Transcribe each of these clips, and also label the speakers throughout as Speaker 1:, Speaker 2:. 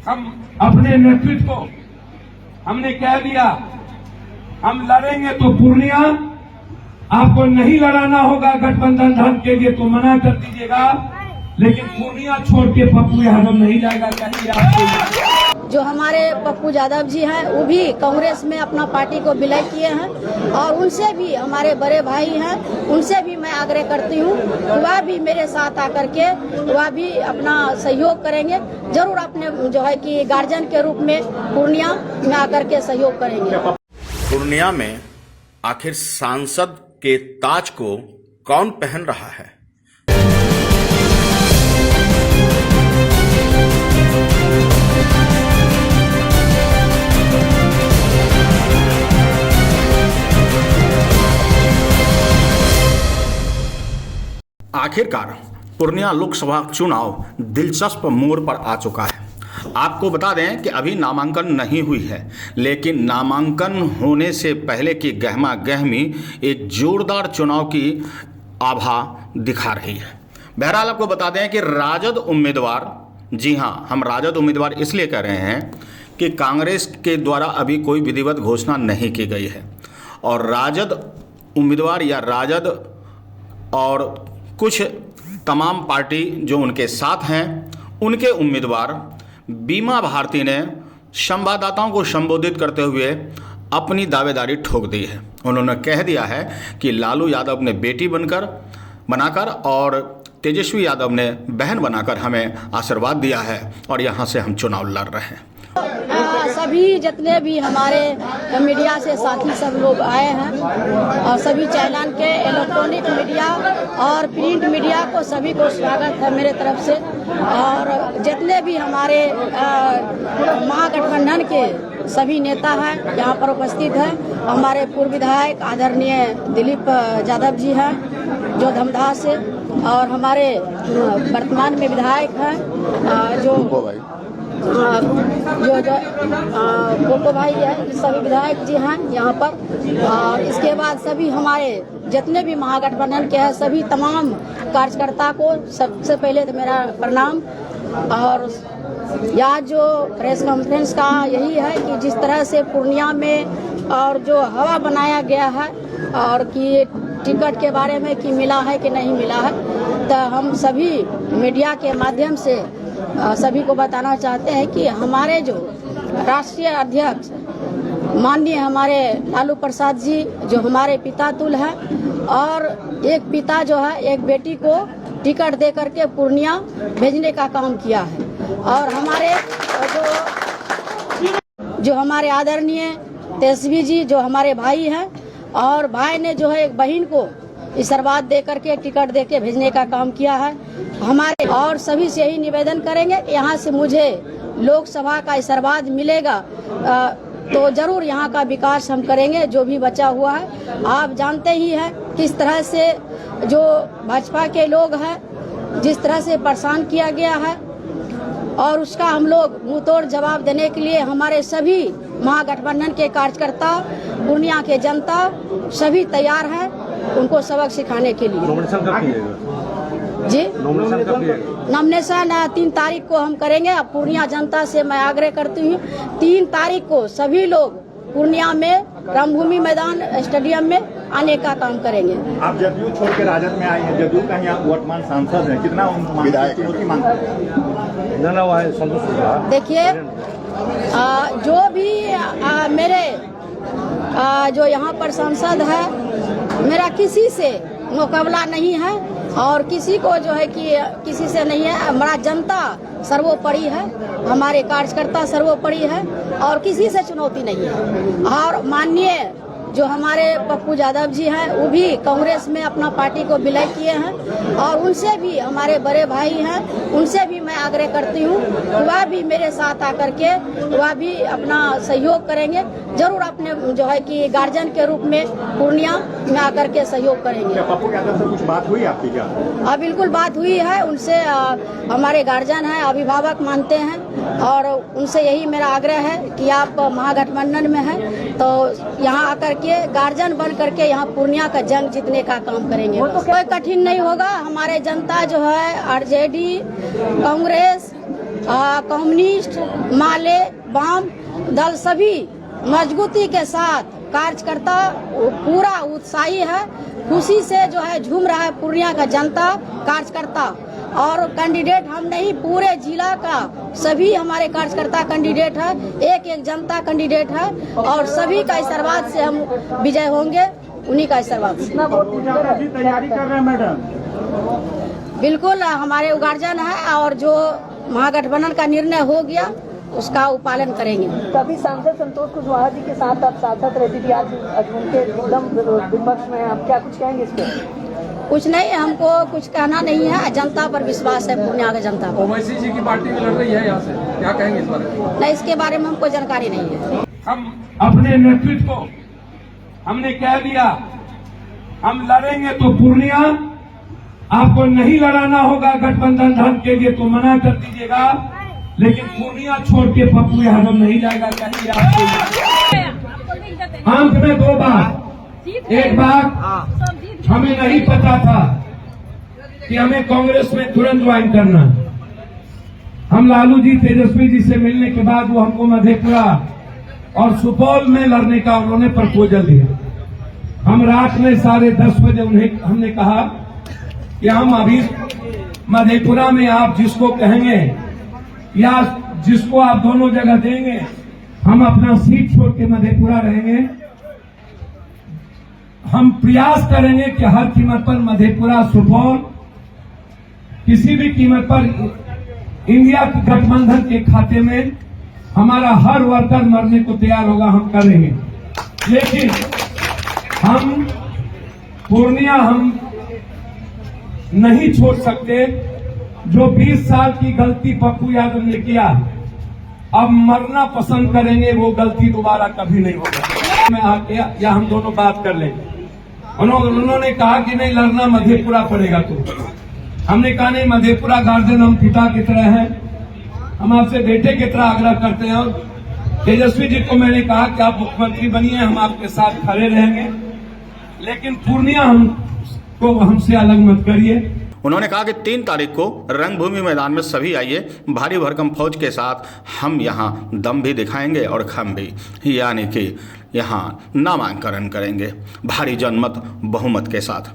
Speaker 1: हम अपने नेतृत्व को हमने कह दिया, हम लड़ेंगे तो पूर्णिया, आपको नहीं लड़ाना होगा गठबंधन धर्म के लिए तो मना कर दीजिएगा, लेकिन पूर्णिया छोड़ के पप्पू यादव नहीं जाएगा। चाहिए आपको।
Speaker 2: जो हमारे पप्पू यादव जी हैं वो भी कांग्रेस में अपना पार्टी को विलय किए हैं और उनसे भी हमारे बड़े भाई हैं, उनसे भी मैं आग्रह करती हूँ वह भी मेरे साथ आकर के वह भी अपना सहयोग करेंगे। जरूर अपने जो है कि गार्जियन के रूप में पूर्णिया में आकर के सहयोग करेंगे।
Speaker 3: पूर्णिया में आखिर सांसद के ताज को कौन पहन रहा है? आखिरकार पूर्णिया लोकसभा चुनाव दिलचस्प मोड़ पर आ चुका है। आपको बता दें कि अभी नामांकन नहीं हुई है, लेकिन नामांकन होने से पहले की गहमा गहमी एक जोरदार चुनाव की आभा दिखा रही है। बहरहाल आपको बता दें कि राजद उम्मीदवार, जी हाँ, हम राजद उम्मीदवार इसलिए कह रहे हैं कि कांग्रेस के द्वारा अभी कोई विधिवत घोषणा नहीं की गई है और राजद उम्मीदवार या राजद और कुछ तमाम पार्टी जो उनके साथ हैं उनके उम्मीदवार बीमा भारती ने संवाददाताओं को संबोधित करते हुए अपनी दावेदारी ठोक दी है। उन्होंने कह दिया है कि लालू यादव ने बेटी बनाकर और तेजस्वी यादव ने बहन बनाकर हमें आशीर्वाद दिया है और यहाँ से हम चुनाव लड़ रहे हैं।
Speaker 2: सभी जितने भी हमारे मीडिया से साथी सब लोग आए हैं और सभी चैनल के इलेक्ट्रॉनिक मीडिया और प्रिंट मीडिया को सभी को स्वागत है मेरे तरफ से। और जितने भी हमारे महागठबंधन के सभी नेता हैं यहाँ पर उपस्थित हैं। हमारे पूर्व विधायक आदरणीय दिलीप यादव जी हैं जो धमदाह से, और हमारे वर्तमान में विधायक हैं जो गोपो भाई है, सभी विधायक जी हैं यहाँ पर। और इसके बाद सभी हमारे जितने भी महागठबंधन के हैं सभी तमाम कार्यकर्ता को सबसे पहले तो मेरा प्रणाम। और यहाँ जो प्रेस कॉन्फ्रेंस का यही है कि जिस तरह से पूर्णिया में और जो हवा बनाया गया है और कि टिकट के बारे में कि मिला है कि नहीं मिला है, तो हम सभी मीडिया के माध्यम से सभी को बताना चाहते हैं कि हमारे जो राष्ट्रीय अध्यक्ष माननीय हमारे लालू प्रसाद जी जो हमारे पिता तुल्य हैं और एक पिता जो है एक बेटी को टिकट दे करके पूर्णिया भेजने का काम किया है। और हमारे जो हमारे आदरणीय तेजस्वी जी जो हमारे भाई हैं और भाई ने जो है एक बहन को आशीर्वाद दे करके टिकट दे के भेजने का काम किया है हमारे। और सभी से यही निवेदन करेंगे कि यहाँ से मुझे लोकसभा का आशीर्वाद मिलेगा तो जरूर यहाँ का विकास हम करेंगे जो भी बचा हुआ है। आप जानते ही हैं किस तरह से जो भाजपा के लोग हैं जिस तरह से परेशान किया गया है और उसका हम लोग मुंहतोड़ जवाब देने के लिए हमारे सभी महागठबंधन के कार्यकर्ता पूर्णिया के जनता सभी तैयार हैं उनको सबक सिखाने के लिए। जी नॉमिनेशन 3 तारीख को हम करेंगे। अब पूर्णिया जनता से मैं आग्रह करती हूँ 3 तारीख को सभी लोग पूर्णिया में रामभूमि मैदान स्टेडियम में आने का काम करेंगे।
Speaker 4: आप जदयू छोड़ के राजद में आई हैं, जदयू का यहाँ वर्तमान सांसद है, कितना चुनौती मांगते हैं?
Speaker 2: देखिए जो भी मेरे जो यहाँ पर सांसद है मेरा किसी से मुकाबला नहीं है और किसी को जो है कि किसी से नहीं है। हमारा जनता सर्वोपरि है, हमारे कार्यकर्ता सर्वोपरि है और किसी से चुनौती नहीं है। और माननीय जो हमारे पप्पू यादव जी हैं वो भी कांग्रेस में अपना पार्टी को विलय किए हैं और उनसे भी हमारे बड़े भाई हैं, उनसे भी मैं आग्रह करती हूँ वह भी मेरे साथ आकर के वह भी अपना सहयोग करेंगे। जरूर अपने जो है कि गार्जियन के रूप में पूर्णिया में आकर के सहयोग करेंगे।
Speaker 4: पप्पू यादव से कुछ बात हुई आपकी क्या?
Speaker 2: बिल्कुल बात हुई है उनसे। हमारे गार्जियन हैं, अभिभावक मानते हैं और उनसे यही मेरा आग्रह है कि आप महागठबंधन में हैं तो यहाँ आकर के गार्जियन बन करके यहाँ पूर्णिया का जंग जीतने का काम करेंगे। कोई कठिन नहीं होगा। हमारे जनता जो है आरजेडी, कांग्रेस कम्युनिस्ट, माले, वाम दल सभी मजबूती के साथ कार्यकर्ता पूरा उत्साही है, खुशी से जो है झूम रहा है पूर्णिया का जनता कार्यकर्ता। और कैंडिडेट हम नहीं, पूरे जिला का सभी हमारे कार्यकर्ता कैंडिडेट है, एक एक जनता कैंडिडेट है और सभी का आशीर्वाद से हम विजय होंगे, उन्हीं का आशीर्वाद से।
Speaker 4: तैयारी कर रहे हैं मैडम?
Speaker 2: बिल्कुल हमारे गार्जियन है और जो महागठबंधन का निर्णय हो गया उसका पालन करेंगे।
Speaker 5: तभी सांसद संतोष कुशवाहा जी के साथ आप सांसद रहती थी, आज उनके एकदम विपक्ष में, आप क्या कुछ कहेंगे इस पर?
Speaker 2: कुछ नहीं, हमको कुछ कहना नहीं है, जनता पर विश्वास है, पूर्णिया की जनता पर।
Speaker 6: ओवैसी जी की पार्टी भी लड़ रही है यहाँ से, क्या कहेंगे इस बारे में?
Speaker 2: नहीं, इसके बारे में हमको जानकारी नहीं है।
Speaker 1: हम अपने नेतृत्व को हमने कह दिया, हम लड़ेंगे तो पूर्णिया, आपको नहीं लड़ाना होगा गठबंधन धन के लिए तो मना कर दीजिएगा, लेकिन पूर्णिया छोड़ के पप्पू यादव नहीं जाएगा। चाहिए आपको अंत में दो बात। एक बात, हमें नहीं पता था कि हमें कांग्रेस में तुरंत ज्वाइन करना। हम लालू जी, तेजस्वी जी से मिलने के बाद वो हमको मधेपुरा और सुपौल में लड़ने का उन्होंने प्रपोजल दिया। हम रात में 10:30 बजे उन्हें हमने कहा कि हम अभी मधेपुरा में आप जिसको कहेंगे या जिसको आप दोनों जगह देंगे, हम अपना सीट छोड़ के मधेपुरा रहेंगे। हम प्रयास करेंगे कि हर कीमत पर मधेपुरा, सुपौल, किसी भी कीमत पर इंडिया गठबंधन के खाते में हमारा हर वर्कर मरने को तैयार होगा, हम करेंगे। लेकिन हम पूर्णिया हम नहीं छोड़ सकते। जो 20 साल की गलती पप्पू यादव ने किया, अब मरना पसंद करेंगे, वो गलती दोबारा कभी नहीं होगा। मैं आके या हम दोनों बात कर लेंगे। उन्होंने कहा कि नहीं लड़ना मधेपुरा पड़ेगा, तो हमने कहा नहीं, मधेपुरा गार्जियन हम पिता की तरह हैं, हम आपसे बेटे की तरह आग्रह करते हैं। और तेजस्वी जी को मैंने कहा कि आप मुख्यमंत्री बनिए, हम आपके साथ खड़े रहेंगे, लेकिन पूर्णिया हमको हमसे अलग मत करिए।
Speaker 3: उन्होंने कहा कि 3 तारीख को रंगभूमि मैदान में सभी आइए, भारी भरकम फौज के साथ हम यहाँ दम भी दिखाएंगे और खम भी, यानी कि यहाँ नामांकन करेंगे भारी जनमत बहुमत के साथ।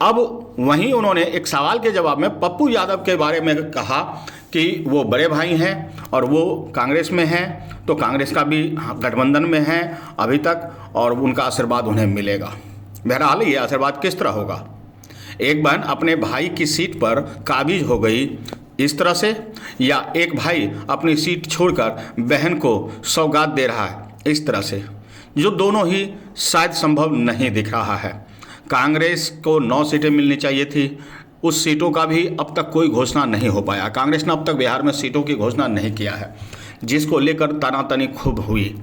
Speaker 3: अब वहीं उन्होंने एक सवाल के जवाब में पप्पू यादव के बारे में कहा कि वो बड़े भाई हैं और वो कांग्रेस में हैं, तो कांग्रेस का भी गठबंधन में है अभी तक और उनका आशीर्वाद उन्हें मिलेगा। बहरहाल ये आशीर्वाद किस तरह होगा? एक बहन अपने भाई की सीट पर काबिज हो गई इस तरह से, या एक भाई अपनी सीट छोड़कर बहन को सौगात दे रहा है इस तरह से, जो दोनों ही शायद संभव नहीं दिख रहा है। कांग्रेस को 9 सीटें मिलनी चाहिए थी, उस सीटों का भी अब तक कोई घोषणा नहीं हो पाया। कांग्रेस ने अब तक बिहार में सीटों की घोषणा नहीं किया है, जिसको लेकर तनातनी खूब हुई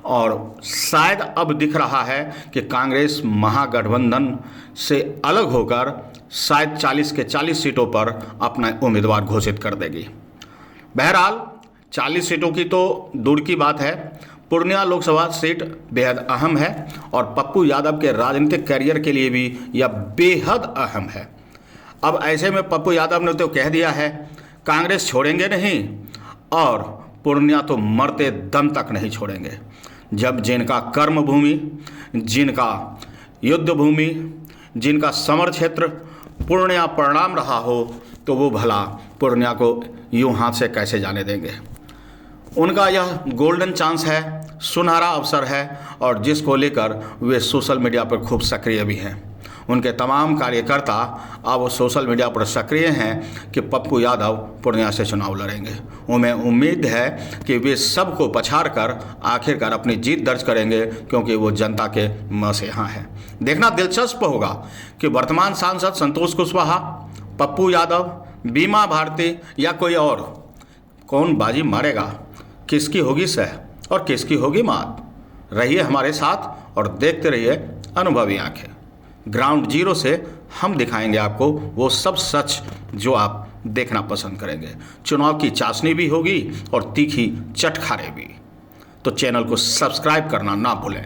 Speaker 3: और शायद अब दिख रहा है कि कांग्रेस महागठबंधन से अलग होकर शायद 40 के 40 सीटों पर अपना उम्मीदवार घोषित कर देगी। बहरहाल 40 सीटों की तो दूर की बात है, पूर्णिया लोकसभा सीट बेहद अहम है और पप्पू यादव के राजनीतिक करियर के लिए भी यह बेहद अहम है। अब ऐसे में पप्पू यादव ने तो कह दिया है कांग्रेस छोड़ेंगे नहीं और पूर्णिया तो मरते दम तक नहीं छोड़ेंगे। जब जिनका कर्म भूमि, जिनका युद्ध भूमि, जिनका समर क्षेत्र पूर्णिया परिणाम रहा हो, तो वो भला पूर्णिया को यूं हाथ से कैसे जाने देंगे। उनका यह गोल्डन चांस है, सुनहरा अवसर है और जिसको लेकर वे सोशल मीडिया पर खूब सक्रिय भी हैं। उनके तमाम कार्यकर्ता अब सोशल मीडिया पर सक्रिय हैं कि पप्पू यादव पूर्णिया से चुनाव लड़ेंगे। उन्हें उम्मीद है कि वे सबको पछाड़ कर आखिरकार अपनी जीत दर्ज करेंगे, क्योंकि वो जनता के मसीहा हैं। देखना दिलचस्प होगा कि वर्तमान सांसद संतोष कुशवाहा, पप्पू यादव, बीमा भारती या कोई और कौन बाजी मारेगा, किसकी होगी सह और किसकी होगी मात। रहिए हमारे साथ और देखते रहिए अनुभवी आंखें। ग्राउंड जीरो से हम दिखाएंगे आपको वो सब सच जो आप देखना पसंद करेंगे। चुनाव की चाशनी भी होगी और तीखी चटखारे भी, तो चैनल को सब्सक्राइब करना ना भूलें।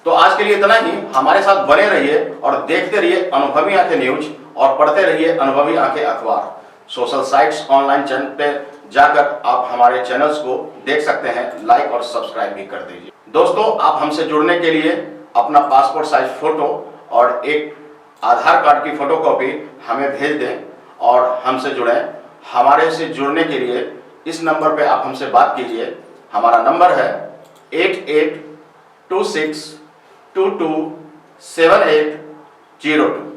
Speaker 3: तो आज के लिए इतना ही। हमारे साथ बने रहिए और देखते रहिए अनुभवी आंखें न्यूज और पढ़ते रहिए अनुभवी आंखें अखबार। सोशल साइट्स ऑनलाइन चैनल पे जाकर आप हमारे चैनल्स को देख सकते हैं, लाइक और सब्सक्राइब भी कर दीजिए। दोस्तों, आप हमसे जुड़ने के लिए अपना पासपोर्ट साइज फोटो और एक आधार कार्ड की फोटोकॉपी हमें भेज दें और हमसे जुड़ें। हमारे से जुड़ने के लिए इस नंबर पे आप हमसे बात कीजिए। हमारा नंबर है 8826227802।